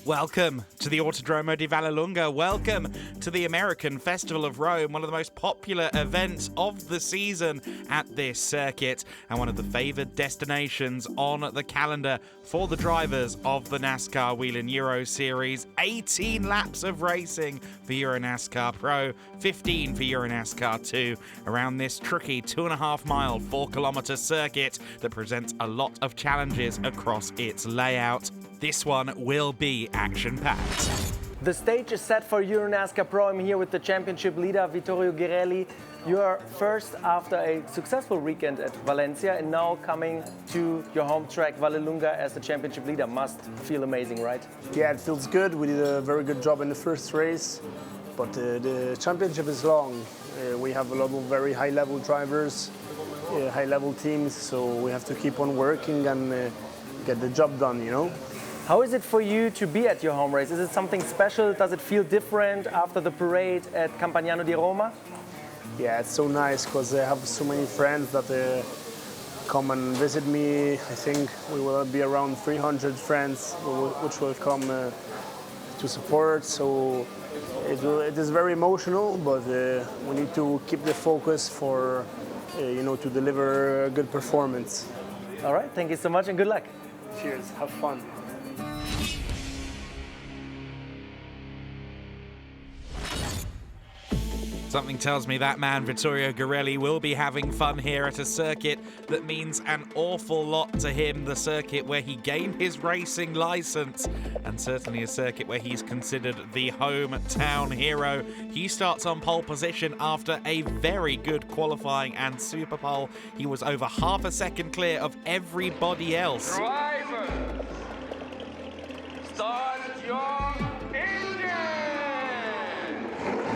Welcome to the Autodromo di Vallelunga. Welcome to the American Festival of Rome, one of the most popular events of the season at this circuit and one of the favoured destinations on the calendar for the drivers of the NASCAR Wheel and Euro Series. 18 laps of racing for EuroNASCAR Pro, 15 for EuroNASCAR 2 around this tricky 2.5 mile, 4-kilometre circuit that presents a lot of challenges across its layout. This one will be action-packed. The stage is set for EuroNASCAR Pro. I'm here with the championship leader, Vittorio Girelli. You are first after a successful weekend at Valencia and now coming to your home track, Vallelunga, as the championship leader. Must feel amazing, right? Yeah, it feels good. We did a very good job in the first race, but the championship is long. We have a lot of very high-level drivers, high-level teams, so we have to keep on working and get the job done, you know? How is it for you to be at your home race? Is it something special? Does it feel different after the parade at Campagnano di Roma? Yeah, it's so nice because I have so many friends that come and visit me. I think we will be around 300 friends which will come to support. So it is very emotional, but we need to keep the focus for, to deliver a good performance. All right, thank you so much and good luck. Cheers, have fun. Something tells me that man, Vittorio Girelli, will be having fun here at a circuit that means an awful lot to him, the circuit where he gained his racing license, and certainly a circuit where he's considered the hometown hero. He starts on pole position after a very good qualifying and super pole. He was over half a second clear of everybody else. Driver, start your engine!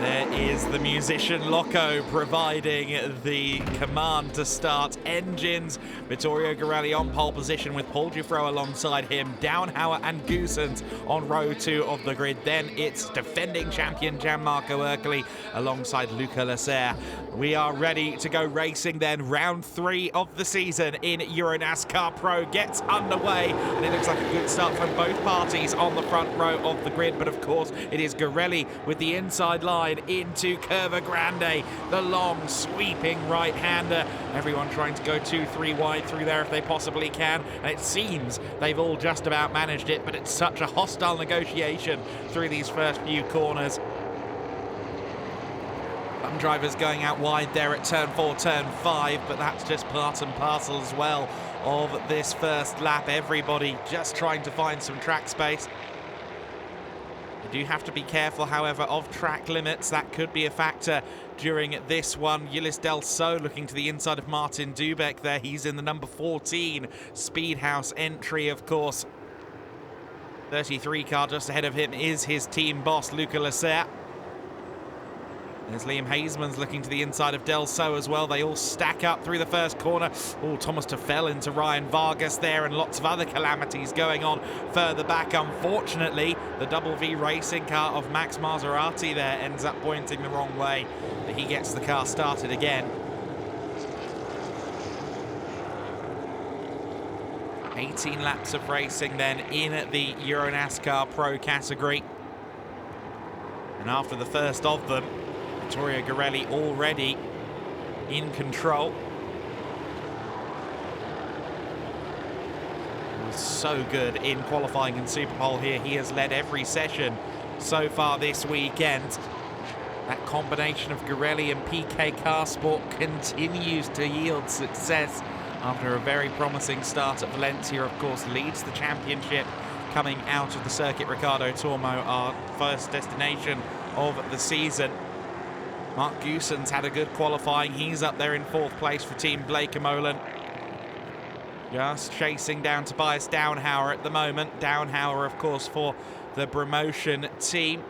There is the musician Loco providing the command to start engines. Vittorio Girelli on pole position with Paul Giuffreau alongside him. Downhauer and Goosens on row 2 of the grid. Then it's defending champion Gianmarco Ercoli alongside Luca Lasser. We are ready to go racing then. Round 3 of the season in EuroNASCAR Pro gets underway, and it looks like a good start from both parties on the front row of the grid. But of course, it is Girelli with the inside line into Curva Grande, the long sweeping right-hander. Everyone trying to go 2-3 wide through there if they possibly can, and it seems they've all just about managed it, but it's such a hostile negotiation through these first few corners. Some drivers going out wide there at turn 4, turn 5, but that's just part and parcel as well of this first lap. Everybody just trying to find some track space. You do have to be careful, however, of track limits. That could be a factor during this one. Ulysse Del So looking to the inside of Martin Dubek there. He's in the number 14 Speedhouse entry, of course. 33 car just ahead of him is his team boss, Luca Lasser. There's Liam Hazeman's looking to the inside of Del So as well. They all stack up through the first corner. Oh, Thomas Tafel into Ryan Vargas there, and lots of other calamities going on further back. Unfortunately, the Double V racing car of Max Maserati there ends up pointing the wrong way, but he gets the car started again. 18 laps of racing then in the EuroNASCAR Pro category. And after the first of them, Vittorio Girelli already in control. He was so good in qualifying in Super Pole here. He has led every session so far this weekend. That combination of Girelli and PK Carsport continues to yield success after a very promising start at Valencia. Of course, leads the championship coming out of the circuit. Ricardo Tormo, our first destination of the season. Mark Goosens had a good qualifying. He's up there in 4th place for Team Blake Molan. Just chasing down Tobias Downhauer at the moment. Downhauer, of course, for the promotion team.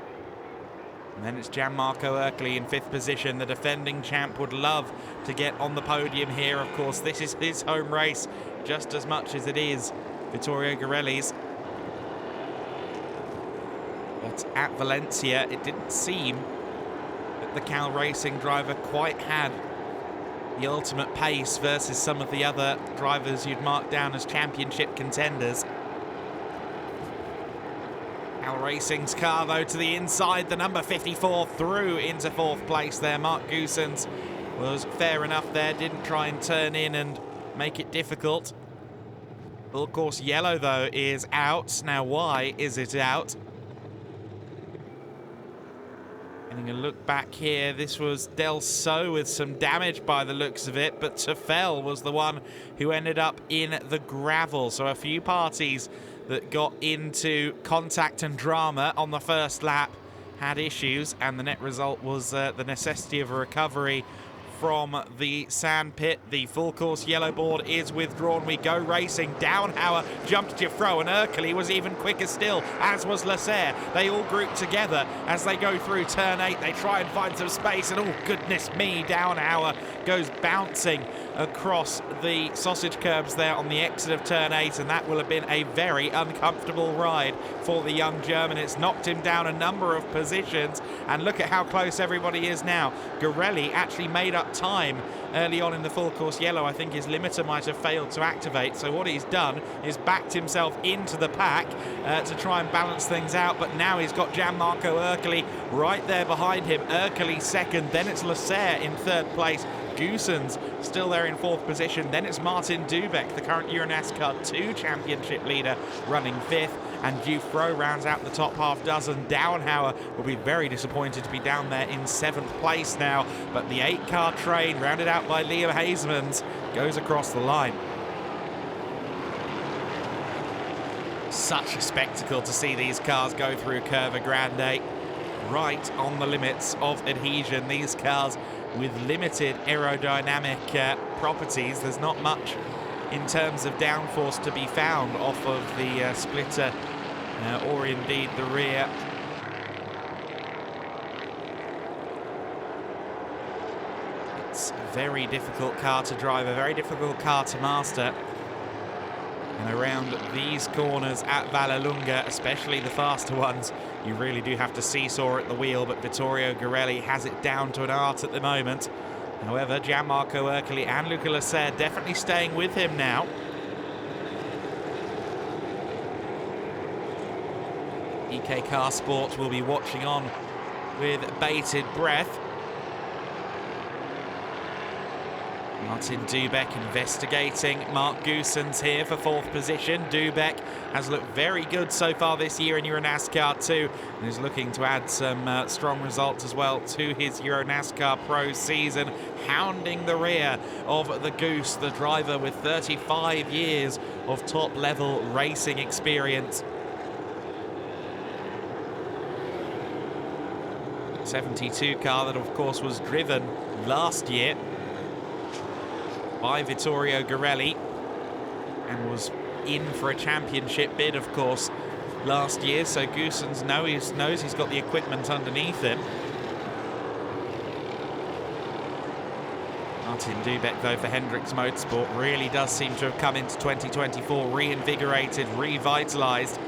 And then it's Gianmarco Ercoli in 5th position. The defending champ would love to get on the podium here. Of course, this is his home race just as much as it is Vittorio Girelli's. But at Valencia, it didn't seem the Cal Racing driver quite had the ultimate pace versus some of the other drivers you'd mark down as championship contenders. Al Racing's car, though, to the inside. The number 54 through into 4th place there. Mark Goossens was fair enough there. Didn't try and turn in and make it difficult. Of course, yellow, though, is out. Now, why is it out? Getting a look back here, this was Del So with some damage by the looks of it, but Tefel was the one who ended up in the gravel. So a few parties that got into contact and drama on the first lap had issues, and the net result was the necessity of a recovery from the sand pit. The full course yellow board is withdrawn. We go racing. Downhauer jumped Giffro, and Erkeli was even quicker still, as was Lasser. They all group together as they go through turn 8. They try and find some space, and oh goodness me, Downhauer goes bouncing across the sausage curbs there on the exit of turn 8, and that will have been a very uncomfortable ride for the young German. It's knocked him down a number of positions, and look at how close everybody is now. Garelli actually made up time early on in the full course yellow. I think his limiter might have failed to activate, so what he's done is backed himself into the pack to try and balance things out, but now he's got Gianmarco Erkeli right there behind him. Erkeli second, then it's Lasser in 3rd place. Goossens still there in 4th position. Then it's Martin Dubeck, the current EuroNASCAR 2 championship leader, running 5th. And Giuffro rounds out the top half dozen. Downhauer will be very disappointed to be down there in 7th place now. But the 8-car train, rounded out by Liam Hasemans, goes across the line. Such a spectacle to see these cars go through Curva Grande, right on the limits of adhesion. These cars with limited aerodynamic properties. There's not much in terms of downforce to be found off of the splitter or indeed the rear. It's a very difficult car to drive, a very difficult car to master. And around these corners at Vallelunga, especially the faster ones, you really do have to seesaw at the wheel, but Vittorio Garelli has it down to an art at the moment. However, Gianmarco Erkeli and Luca Lasser definitely staying with him now. EK Car Sport will be watching on with bated breath. Martin Dubeck investigating Mark Goossens here for 4th position. Dubeck has looked very good so far this year in EuroNASCAR 2 and is looking to add some strong results as well to his EuroNASCAR Pro season, hounding the rear of the Goose, the driver with 35 years of top-level racing experience. 72 car that, of course, was driven last year by Vittorio Garelli and was in for a championship bid, of course, last year. So Goossens knows he's got the equipment underneath him. Martin Dubeck, though, for Hendricks Motorsport, really does seem to have come into 2024 reinvigorated, revitalised.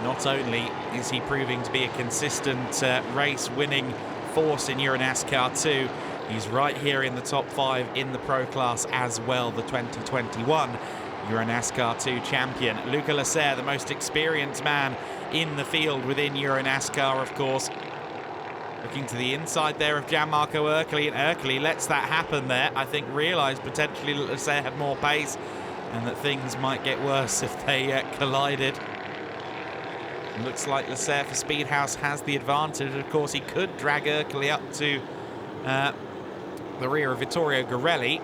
Not only is he proving to be a consistent race-winning force in EuroNASCAR 2, he's right here in the top 5 in the Pro class as well, the 2021 EuroNASCAR 2 champion. Luca Lasser, the most experienced man in the field within EuroNASCAR, of course. Looking to the inside there of Gianmarco Erkeli, and Erkeli lets that happen there. I think realised potentially that Lasser had more pace and that things might get worse if they collided. Looks like Lasser for Speedhouse has the advantage. Of course, he could drag Erkeli up to the rear of Vittorio Garelli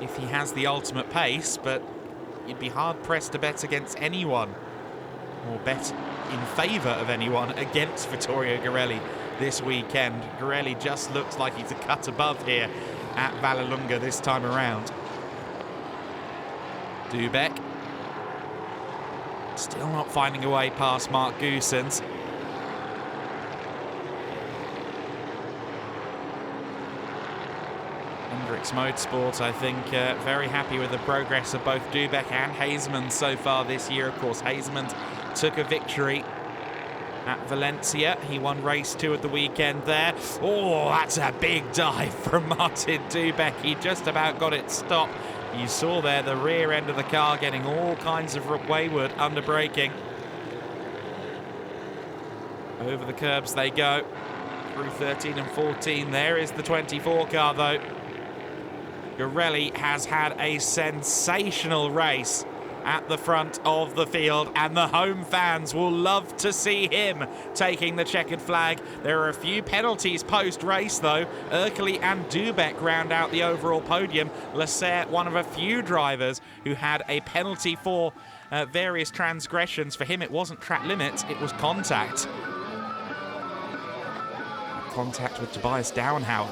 if he has the ultimate pace, but you'd be hard-pressed to bet against anyone, or bet in favour of anyone against Vittorio Garelli this weekend. Garelli just looks like he's a cut above here at Vallelunga this time around. Dubeck still not finding a way past Mark Goossens. Hendricks Motorsport, I think, very happy with the progress of both Dubeck and Hasemans so far this year. Of course, Hasemans took a victory at Valencia. He won race 2 at the weekend there. Oh, that's a big dive from Martin Dubeck. He just about got it stopped You saw there the rear end of the car getting all kinds of wayward under braking. Over the curbs they go. Through 13 and 14. There is the 24 car though. Girelli has had a sensational race at the front of the field, and the home fans will love to see him taking the checkered flag. There are a few penalties post-race though. Urkeli and Dubek round out the overall podium. Lasser, one of a few drivers who had a penalty for various transgressions. For him it wasn't track limits, it was contact. Contact with Tobias Downhauer.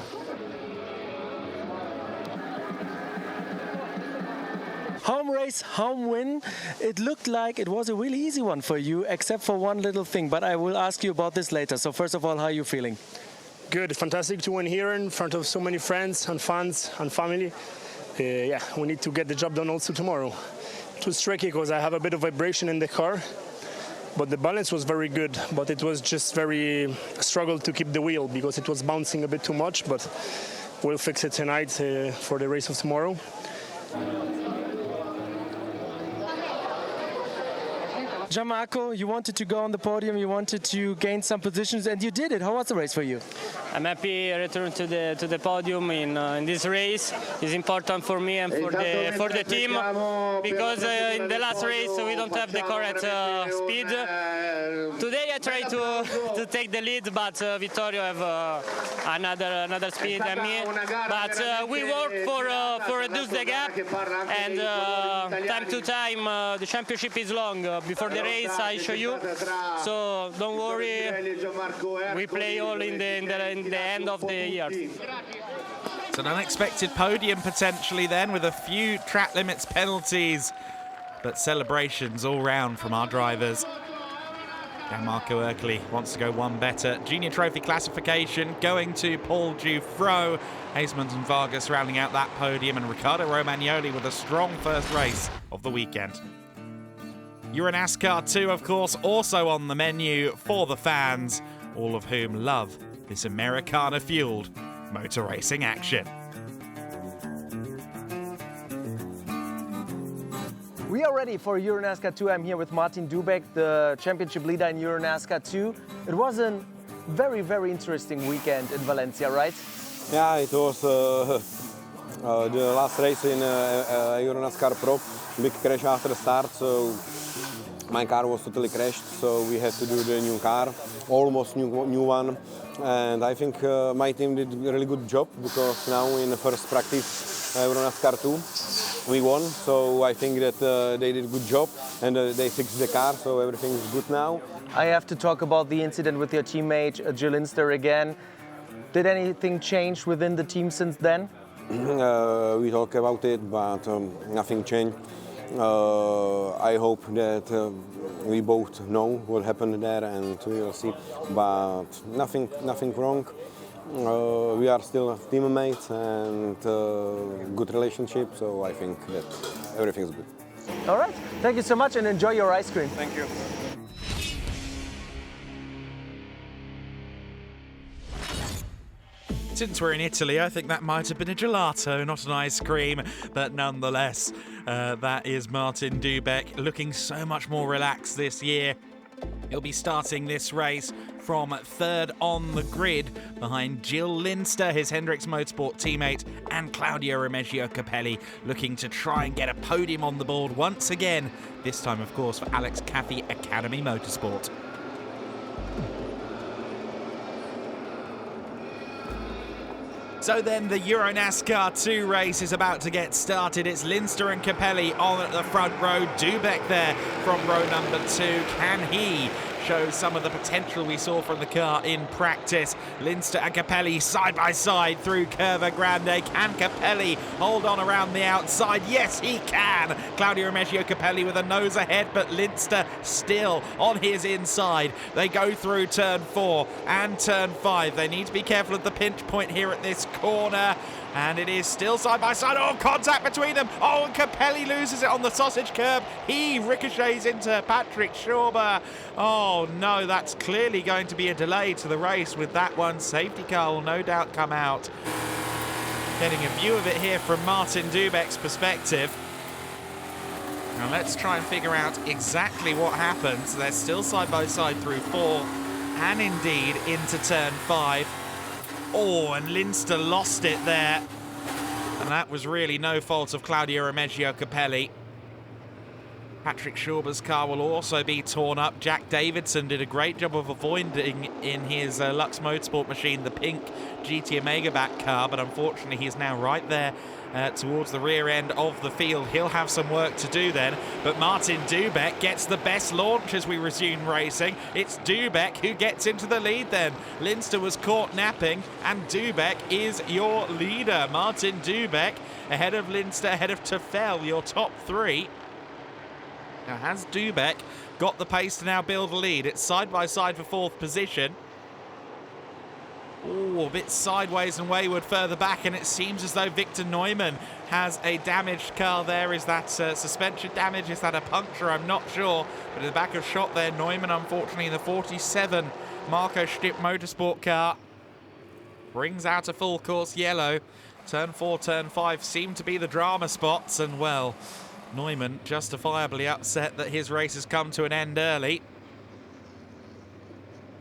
Home race, home win. It looked like it was a really easy one for you, except for one little thing, but I will ask you about this later. So first of all, how are you feeling? Good, fantastic to win here in front of so many friends and fans and family. Yeah, we need to get the job done also tomorrow. It was tricky because I have a bit of vibration in the car, but the balance was very good, but it was just very struggle to keep the wheel because it was bouncing a bit too much, but we'll fix it tonight for the race of tomorrow. Gianmarco, you wanted to go on the podium, you wanted to gain some positions, and you did it. How was the race for you? I'm happy to return to the podium in this race. It's important for me and for the team because in the last race we don't have the correct speed. Today I try to take the lead, but Vittorio have another speed than me. But we work for reduce the gap, and time to time the championship is long. Before the race I show you, so don't worry. We play all in the end of the year. It's an unexpected podium potentially then, with a few track limits penalties, but celebrations all round from our drivers. Gianmarco Urkeli wants to go one better. Junior Trophy classification going to Paul Giuffreau. Haismans and Vargas rounding out that podium, and Riccardo Romagnoli with a strong first race of the weekend. EuroNASCAR 2, of course, also on the menu for the fans, all of whom love this Americana-fueled motor racing action. We are ready for EuroNASCAR 2. I'm here with Martin Dubek, the championship leader in EuroNASCAR 2. It was a very, very interesting weekend in Valencia, right? Yeah, it was the last race in EuroNASCAR Pro. Big crash after the start, so my car was totally crashed, so we had to do the new car, almost new one. And I think my team did a really good job, because now in the first practice EuroNASCAR 2 we won, so I think that they did a good job, and they fixed the car, so everything is good now. I have to talk about the incident with your teammate Jill Linster again. Did anything change within the team since then? We talk about it, but nothing changed. I hope that we both know what happened there, and we will see. But nothing wrong. We are still teammates and good relationship, so I think that everything is good. All right, thank you so much, and enjoy your ice cream. Thank you. Since we're in Italy, I think that might have been a gelato, not an ice cream, but nonetheless, that is Martin Dubek, looking so much more relaxed this year. He'll be starting this race from third on the grid behind Jill Linster, his Hendrix Motorsport teammate, and Claudio Remeggio Capelli, looking to try and get a podium on the board once again, this time of course for Alex Caffey Academy Motorsport. So then the EuroNASCAR 2 race is about to get started. It's Linster and Capelli on at the front row. Dubek there from row number 2. Can he show some of the potential we saw from the car in practice? Linster and Capelli side by side through Curva Grande. Can Capelli hold on around the outside? Yes, he can. Claudio Remeggio Capelli with a nose ahead, but Linster still on his inside. They go through turn 4 and turn 5. They need to be careful of the pinch point here at this corner. And it is still side by side. Oh, contact between them. Oh, and Capelli loses it on the sausage curb. He ricochets into Patrick Schauber. Oh, no, that's clearly going to be a delay to the race with that one. Safety car will no doubt come out. Getting a view of it here from Martin Dubek's perspective. Now let's try and figure out exactly what happens. They're still side by side through 4 and indeed into turn 5. Oh, and Linster lost it there. And that was really no fault of Claudio Remeggio Capelli. Patrick Schauber's car will also be torn up. Jack Davidson did a great job of avoiding in his Lux Motorsport machine the pink GT Omega back car, but unfortunately he's now right there towards the rear end of the field. He'll have some work to do then, but Martin Dubek gets the best launch as we resume racing. It's Dubek who gets into the lead then. Linster was caught napping, and Dubek is your leader. Martin Dubek ahead of Linster, ahead of Tefel, your top 3. Now, has Dubek got the pace to now build a lead? It's side by side for 4th position. Oh, a bit sideways and wayward further back, and it seems as though Victor Neumann has a damaged car there. Is that suspension damage? Is that a puncture? I'm not sure. But in the back of shot there, Neumann, unfortunately, in the 47 Marco Stipp Motorsport car, brings out a full course yellow. Turn 4, turn 5 seem to be the drama spots, and well, Neumann justifiably upset that his race has come to an end early.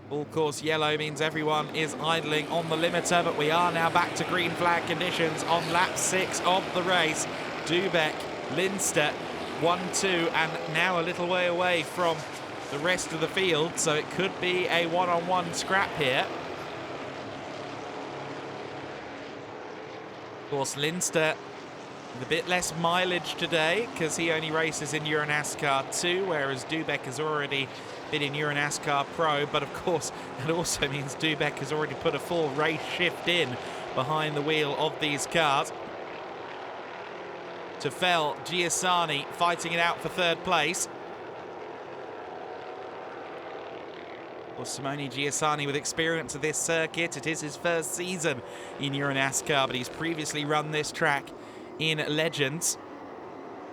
Full course yellow means everyone is idling on the limiter, but we are now back to green flag conditions on lap 6 of the race. Dubek, Linster, 1-2, and now a little way away from the rest of the field, so it could be a one-on-one scrap here. Of course, Linster with a bit less mileage today because he only races in EuroNASCAR 2, whereas Dubek has already been in EuroNASCAR Pro. But of course, it also means Dubek has already put a full race shift in behind the wheel of these cars. Tefel, Giussani fighting it out for 3rd place. Well, Simone Giussani with experience of this circuit. It is his first season in EuroNASCAR, but he's previously run this track in Legends.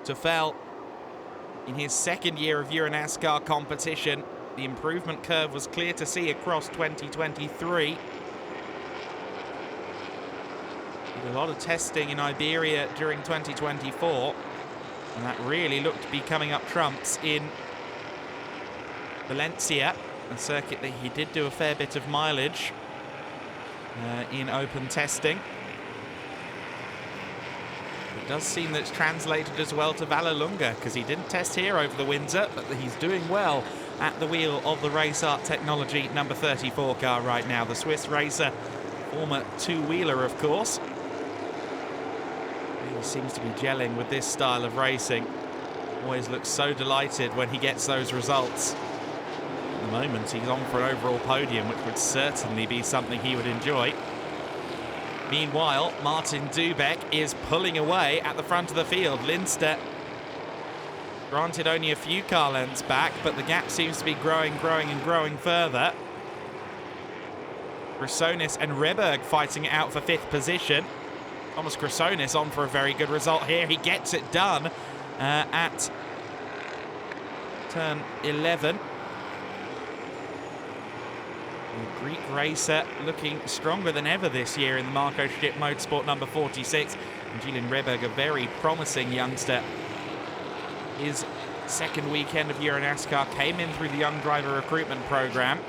Tefel, in his 2nd year of EuroNASCAR competition, the improvement curve was clear to see across 2023. Did a lot of testing in Iberia during 2024, and that really looked to be coming up trumps in Valencia, a circuit that he did do a fair bit of mileage in open testing. It does seem that it's translated as well to Vallelunga, because he didn't test here over the winter, but he's doing well at the wheel of the Race Art Technology number 34 car right now. The Swiss racer, former two-wheeler, of course. He seems to be gelling with this style of racing. Always looks so delighted when he gets those results. At the moment, he's on for an overall podium, which would certainly be something he would enjoy. Meanwhile, Martin Dubek is pulling away at the front of the field. Linster, granted, only a few car lengths back, but the gap seems to be growing and growing further. Chrysonis and Reberg fighting it out for 5th position. Thomas Chrysonis on for a very good result here. He gets it done at turn 11. The Greek racer looking stronger than ever this year in the Marco Stipp Motorsport number 46. And Julian Reberg, a very promising youngster. His 2nd weekend of EuroNASCAR came in through the Young Driver Recruitment Program.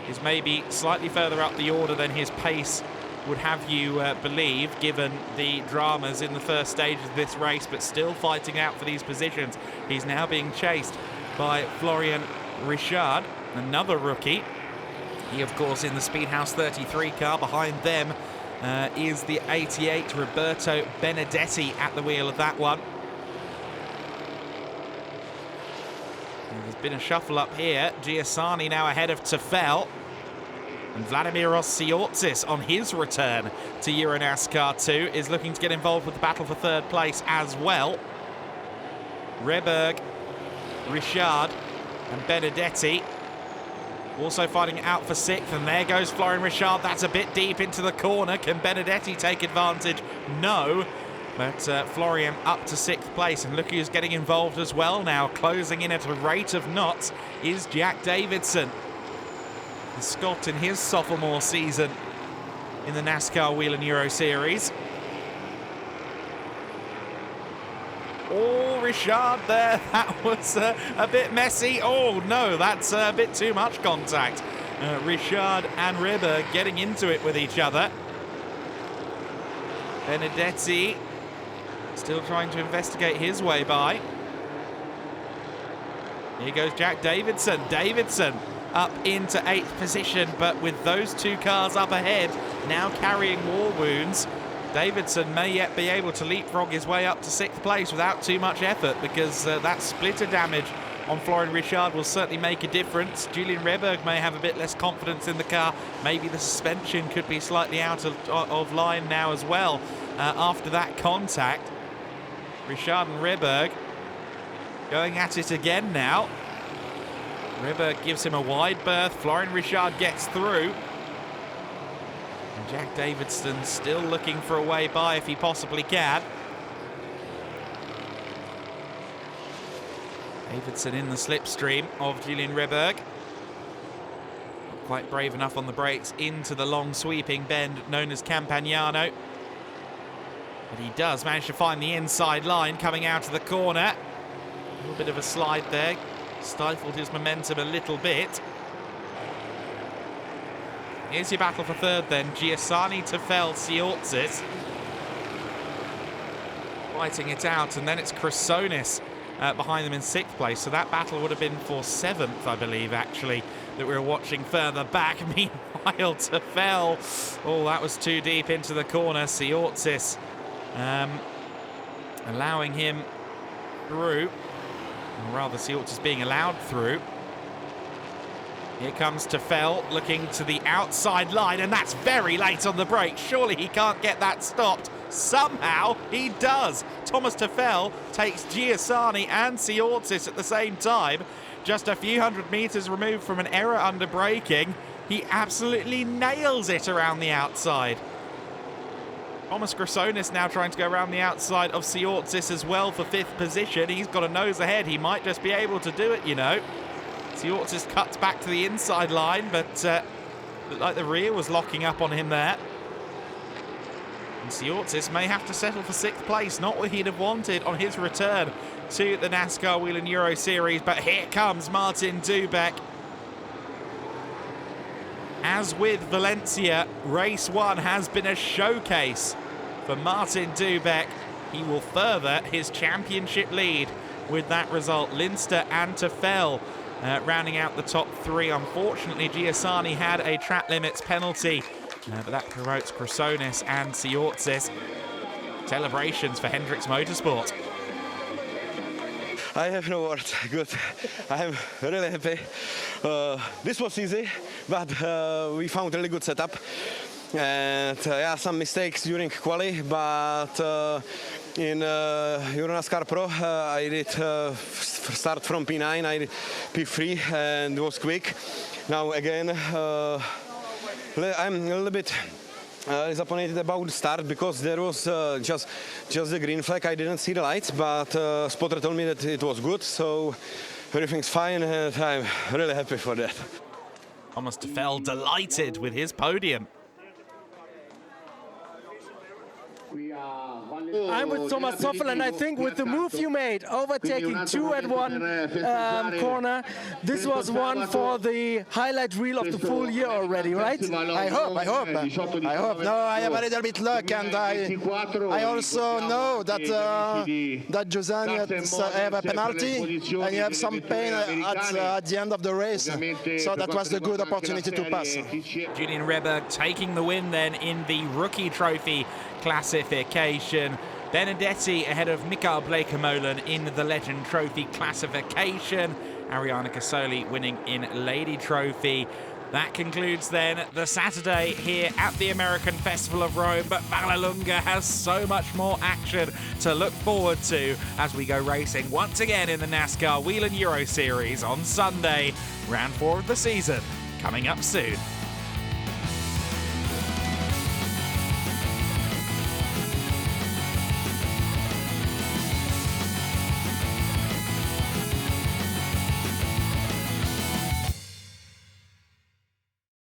Is maybe slightly further up the order than his pace would have you believe, given the dramas in the first stage of this race, but still fighting out for these positions. He's now being chased by Florian Richard, another rookie. He, of course, in the Speedhouse 33 car. Behind them is the 88 Roberto Benedetti at the wheel of that one. And there's been a shuffle up here. Giussani now ahead of Tefel. And Vladimiros Siotzis on his return to EuroNASCAR 2 is looking to get involved with the battle for 3rd place as well. Reberg, Richard and Benedetti also fighting out for 6th, and there goes Florian Richard. That's a bit deep into the corner. Can Benedetti take advantage? No. But Florian up to 6th place, and look who's getting involved as well now. Closing in at a rate of knots is Jack Davidson. The Scot in his sophomore season in the NASCAR Wheel and Euro Series. Oh, Richard there, that was a bit messy. Oh no, that's a bit too much contact. Richard and Rieberg getting into it with each other. Benedetti still trying to investigate his way by. Here goes Jack Davidson. Davidson up into 8th position, but with those two cars up ahead, now carrying war wounds, Davidson may yet be able to leapfrog his way up to 6th place without too much effort, because that splitter damage on Florian Richard will certainly make a difference. Julian Rieberg may have a bit less confidence in the car. Maybe the suspension could be slightly out of line now as well after that contact. Richard and Rieberg going at it again now. Rieberg gives him a wide berth. Florian Richard gets through. And Jack Davidson still looking for a way by if he possibly can. Davidson in the slipstream of Julian Rieberg. Not quite brave enough on the brakes into the long sweeping bend known as Campagnano. But he does manage to find the inside line coming out of the corner. A little bit of a slide there. Stifled his momentum a little bit. Here's your battle for third then. Giussani, Tefel, Siortzis. Fighting it out, and then it's Chrysonis behind them in 6th place. So that battle would have been for 7th, I believe, actually, that we were watching further back. Meanwhile, Tefel, oh, that was too deep into the corner. Siortzis allowing him through. Or rather, Siortzis being allowed through. Here comes Tefel looking to the outside line, and that's very late on the brake. Surely he can't get that stopped. Somehow he does. Thomas Tefel takes Giussani and Siortzis at the same time. Just a few hundred meters removed from an error under braking. He absolutely nails it around the outside. Thomas Chrysonis now trying to go around the outside of Siortzis as well for 5th position. He's got a nose ahead. He might just be able to do it, you know. Siortzis cuts back to the inside line, but looked like the rear was locking up on him there. And Siortzis may have to settle for 6th place, not what he'd have wanted on his return to the NASCAR Wheel and Euro Series. But here comes Martin Dubek. As with Valencia, race 1 has been a showcase for Martin Dubek. He will further his championship lead with that result. Linster and Tefel rounding out the top 3. Unfortunately, Giussani had a track limits penalty, but that promotes Chrysonis and Siortzis. Celebrations for Hendrix Motorsport. I have no words. Good. I'm really happy. This was easy, but we found a really good setup. And yeah, some mistakes during quali, but in EuroNASCAR Pro I did start from P9, I did P3 and it was quick. Now again, I'm a little bit disappointed about the start because there was just the green flag. I didn't see the lights, but spotter told me that it was good, so everything's fine and I'm really happy for that. Thomas Tefel delighted with his podium. I'm with Thomas Toffel, and I think with the move you made, overtaking 2 at 1 corner, this was one for the highlight reel of the full year already, right? I hope. No, I have a little bit luck, and I also know that Giussani have a penalty, and you have some pain at the end of the race. So that was the good opportunity to pass. Julian Rieberg taking the win then in the Rookie Trophy classification. Benedetti ahead of Mikael Bleekemolen in the Legend Trophy classification. Ariana Casoli winning in Lady Trophy. That concludes then the Saturday here at the American Festival of Rome, but Vallelunga has so much more action to look forward to as we go racing once again in the NASCAR Wheel and Euro Series on Sunday. Round 4 of the season coming up soon.